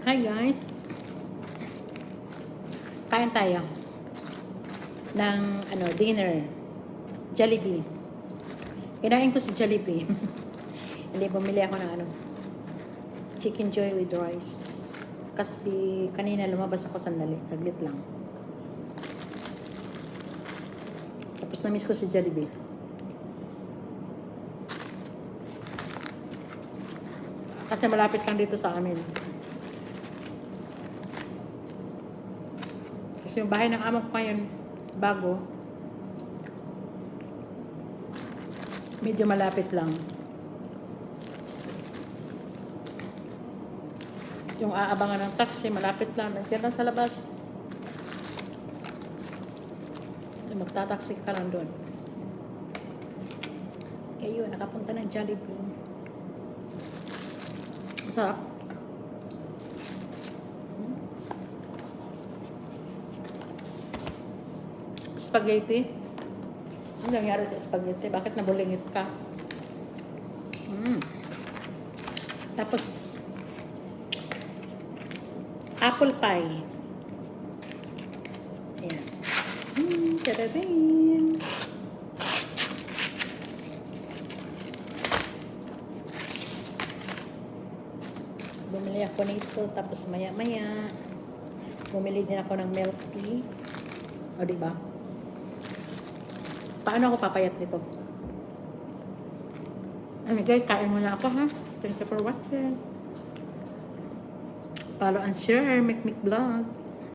Hi guys, kain tayo ng dinner. Jollibee. Kinain ko si Jollibee. Hindi, bumili ako ng chicken joy with rice. Kasi kanina lumabas ako sandali, taglit lang. Tapos na-miss ko si Jollibee. Kasi malapit lang dito sa amin. Kasi yung bahay ng amo ko ngayon, bago. Medyo malapit lang. Yung aabangan ng taxi, malapit lang. Nandiyan lang sa labas. Magtataxi ka lang doon. Kaya yun, nakapunta ng Jollibee. Masarap. Spaghetti. Ano nangyari sa spaghetti? Bakit nabulingit ka? Tapos, apple pie. Ayan. Tadadin. Bumili ako nito. Tapos maya-maya, bumili din ako ng milk tea. O, diba? Paano ako papayat nito? Guys, kain muna ako, ha? Thank you for watching. Follow and share, make vlog.